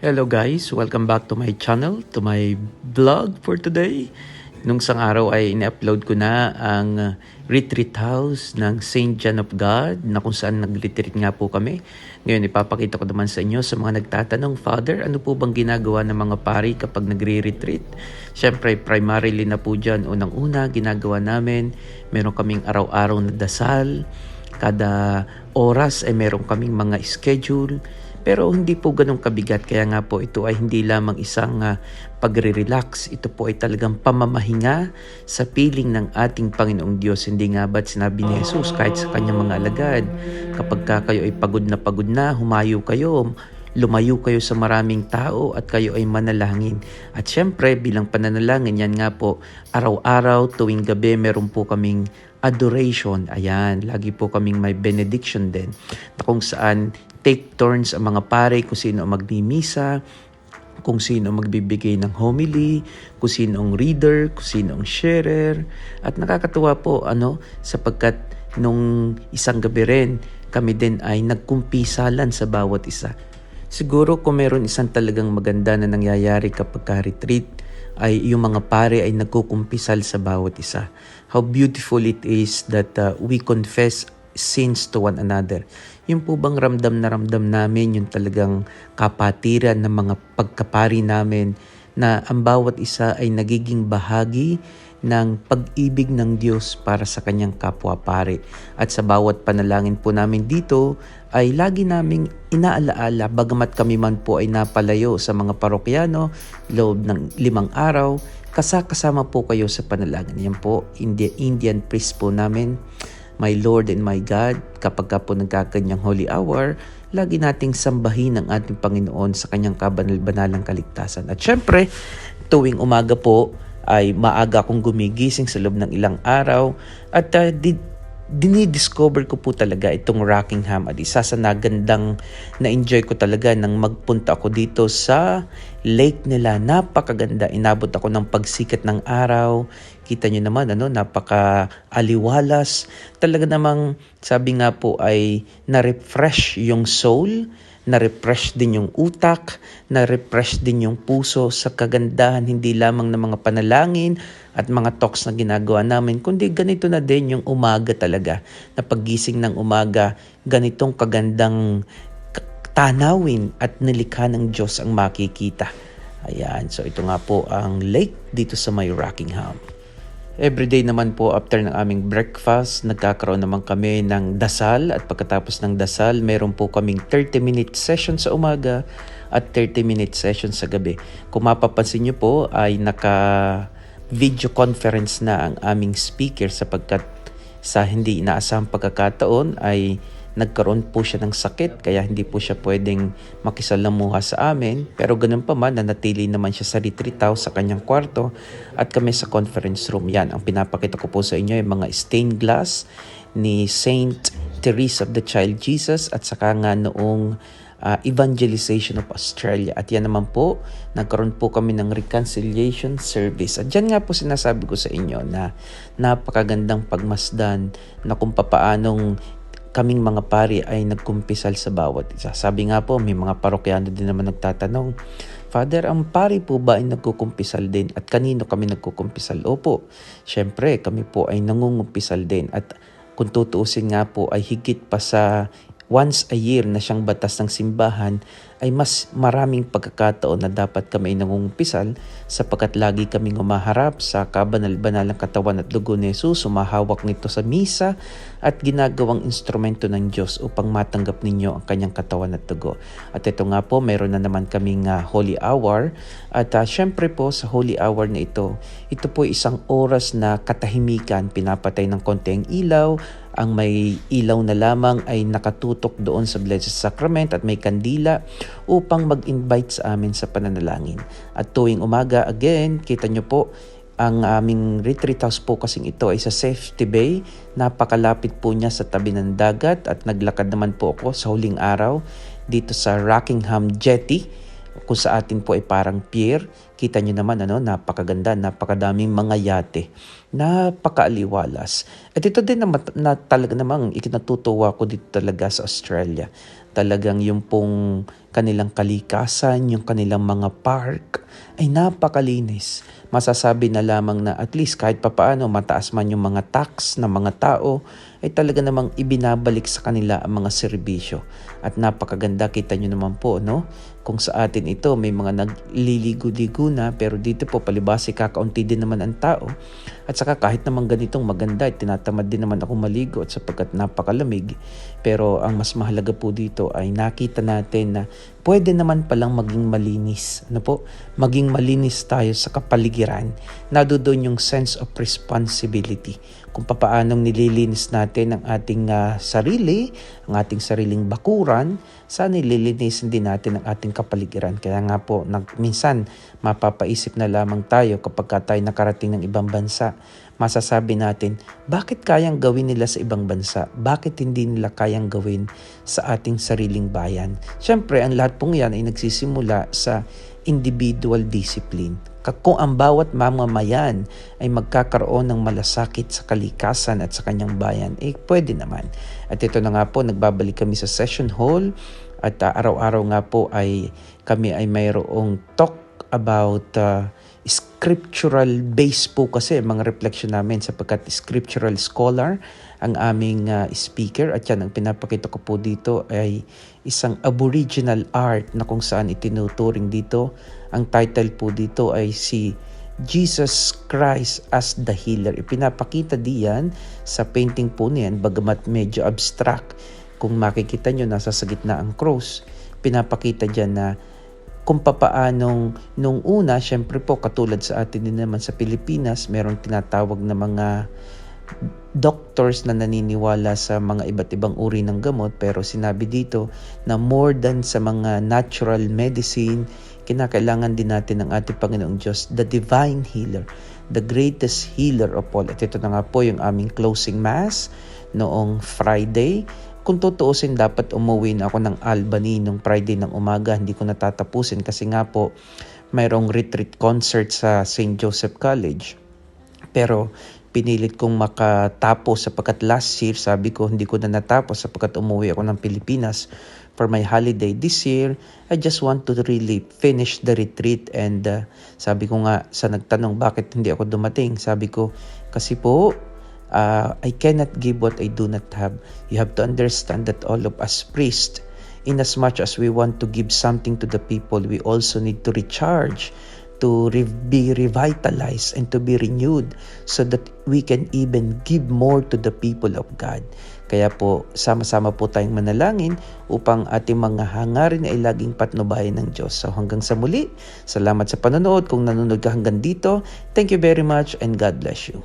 Hello guys, welcome back to my channel, to my vlog for today. Nung isang araw ay ini-upload ko na ang retreat house ng Saint John of God na kung saan nag-retreat nga po kami. Ngayon ipapakita ko naman sa inyo sa mga nagtatanong, Father, ano po bang ginagawa ng mga pari kapag nagre-retreat? Siyempre, primarily na po dyan, unang-una, ginagawa namin, meron kaming araw-araw na dasal. Kada oras ay meron kaming mga schedule. Pero hindi po ganun kabigat, kaya nga po ito ay hindi lamang isang pagre-relax. Ito po ay talagang pamamahinga sa piling ng ating Panginoong Diyos. Hindi nga ba't sinabi ni Jesus kahit sa kanyang mga alagad, kapag kayo ay pagod na, humayo kayo, lumayo kayo sa maraming tao at kayo ay manalangin. At syempre bilang pananalangin, yan nga po, araw-araw tuwing gabi meron po kaming adoration. Ayan, lagi po kaming may benediction din na kung saan take turns ang mga pare kung sino ang magmimisa, kung sino ang magbibigay ng homily, kung sino ang reader, kung sino ang sharer. At nakakatuwa po sapagkat nung isang gabi rin kami din ay nagkumpisalan sa bawat isa. Siguro kung meron isang talagang maganda na nangyayari kapag ka-retreat ay yung mga pare ay nagkukumpisal sa bawat isa. How beautiful it is that we confess sins to one another. Yung po bang ramdam na ramdam namin yung talagang kapatiran ng mga pagkapari namin na ang bawat isa ay nagiging bahagi ng pag-ibig ng Diyos para sa kanyang kapwa-pari. At sa bawat panalangin po namin dito ay lagi naming inaalaala, bagamat kami man po ay napalayo sa mga parokyano loob ng 5 araw, kasama po kayo sa panalangin. Yan po, Indian priest po namin, my Lord and my God. Kapag po nagkakanyang holy hour, lagi nating sambahin ang ating Panginoon sa kanyang kabanal-banalang kaligtasan. At syempre, tuwing umaga po ay maaga akong gumigising sa loob ng ilang araw at dinidiscover ko po talaga itong Rockingham at isa sa nagandang na-enjoy ko talaga nang magpunta ako dito sa lake nila. Napakaganda. Inabot ako ng pagsikat ng araw. Kita nyo naman, napaka-aliwalas. Talaga namang, sabi nga po ay na-refresh yung soul, na-refresh din yung utak, na-refresh din yung puso sa kagandahan hindi lamang ng mga panalangin at mga talks na ginagawa namin, kundi ganito na din yung umaga talaga. Na paggising ng umaga, ganitong kagandang tanawin at nilikha ng Diyos ang makikita. Ayan, so ito nga po ang lake dito sa may Rockingham. Everyday naman po after ng aming breakfast, nagkakaroon naman kami ng dasal at pagkatapos ng dasal, meron po kaming 30-minute session sa umaga at 30-minute session sa gabi. Kung mapapansin nyo po ay naka-video conference na ang aming speaker sapagkat sa hindi inaasahang pagkakataon ay nagkaroon po siya ng sakit kaya hindi po siya pwedeng makisalamuha sa amin. Pero ganun pa man, nanatili naman siya sa retreat house sa kanyang kwarto at kami sa conference room. Yan, ang pinapakita ko po sa inyo yung mga stained glass ni Saint Teresa of the Child Jesus at saka nga noong evangelization of Australia. At yan naman po, nagkaroon po kami ng reconciliation service. At dyan nga po sinasabi ko sa inyo na napakagandang pagmasdan na kung papaanong kaming mga pari ay nagkumpisal sa bawat isa. Sabi nga po, may mga parokyano din naman nagtatanong, Father, ang pari po ba ay nagkukumpisal din? At kanino kami nagkukumpisal? Opo, syempre kami po ay nangungumpisal din. At kung tutuusin nga po ay higit pa sa once a year na siyang batas ng simbahan, ay mas maraming pagkakataon na dapat kami ay nangungumpisal sapagkat lagi kaming umaharap sa kabanal-banalang katawan at dugo ni Jesus, sumahawak nito sa misa at ginagawang instrumento ng Diyos upang matanggap ninyo ang kanyang katawan at dugo. At ito nga po, meron na naman kaming holy hour at syempre po sa holy hour na ito po isang oras na katahimikan, pinapatay ng konting ilaw, ang may ilaw na lamang ay nakatutok doon sa Blessed Sacrament at may kandila upang mag-invite sa amin sa pananalangin. At tuwing umaga, again, kita nyo po, ang aming retreat house po kasing ito ay sa Safety Bay. Napakalapit po niya sa tabi ng dagat at naglakad naman po ako sa huling araw dito sa Rockingham Jetty kung sa atin po ay parang pier. Kita nyo naman, napakaganda, napakadaming mga yate, napakaaliwalas. At ito din na talaga namang ikinatutuwa ko dito talaga sa Australia. Talagang yung pong kanilang kalikasan, yung kanilang mga park ay napakalinis. Masasabi na lamang na at least kahit papaano mataas man yung mga tax ng mga tao, ay talaga namang ibinabalik sa kanila ang mga serbisyo. At napakaganda, kita nyo naman po, no? Kung sa atin ito may mga nagliligo-ligo na, pero dito po palibasi kakaunti din naman ang tao. At saka kahit naman ganitong maganda, tinatamad din naman ako maligo at sapagkat napakalamig. Pero ang mas mahalaga po dito ay nakita natin na pwede naman palang maging malinis. Ano po? Maging malinis tayo sa kapaligiran. Nandoon yung sense of responsibility. Kung papaanong nililinis natin ang ating sarili, ang ating sariling bakuran, sana nililinisin din natin ang ating kapaligiran. Kaya nga po, minsan mapapaisip na lamang tayo kapag tayo nakarating ng ibang bansa. Masasabi natin, bakit kayang gawin nila sa ibang bansa? Bakit hindi nila kayang gawin sa ating sariling bayan? Siyempre, ang lahat pong yan ay nagsisimula sa individual discipline. Kung ang bawat mamamayan ay magkakaroon ng malasakit sa kalikasan at sa kanyang bayan, pwede naman. At ito na nga po, nagbabalik kami sa session hall at araw-araw nga po ay kami ay mayroong talk about scriptural base po kasi mga reflection namin sapagkat scriptural scholar ang aming speaker at yan ang pinapakita ko po dito ay isang aboriginal art na kung saan itinuturing dito. Ang title po dito ay si Jesus Christ as the Healer. Ipinapakita diyan sa painting po niyan bagamat medyo abstract. Kung makikita nyo nasa sa gitna ang cross, pinapakita diyan na kung papaanong nung una, syempre po katulad sa atin din naman sa Pilipinas, merong tinatawag na mga doctors na naniniwala sa mga iba't ibang uri ng gamot, pero sinabi dito na more than sa mga natural medicine, kinakailangan din natin ng ating Panginoong Diyos, the divine healer, the greatest healer of all. At ito na nga po yung aming closing mass noong Friday. Kung tutuusin, dapat umuwi na ako ng Albany nung Friday ng umaga. Hindi ko natatapusin kasi nga po mayroong retreat concert sa St. Joseph College. Pero pinilit kong makatapos sapagkat last year sabi ko hindi ko na natapos sapagkat umuwi ako ng Pilipinas for my holiday. This year, I just want to really finish the retreat and sabi ko nga sa nagtanong bakit hindi ako dumating. Sabi ko kasi po I cannot give what I do not have. You have to understand that all of us priests, in as much as we want to give something to the people, we also need to recharge, to be revitalized and to be renewed so that we can even give more to the people of God. Kaya po, sama-sama po tayong manalangin upang ating mga hangarin ay laging patnubayan ng Diyos. So hanggang sa muli, salamat sa panonood. Kung nanonood ka hanggang dito, thank you very much and God bless you.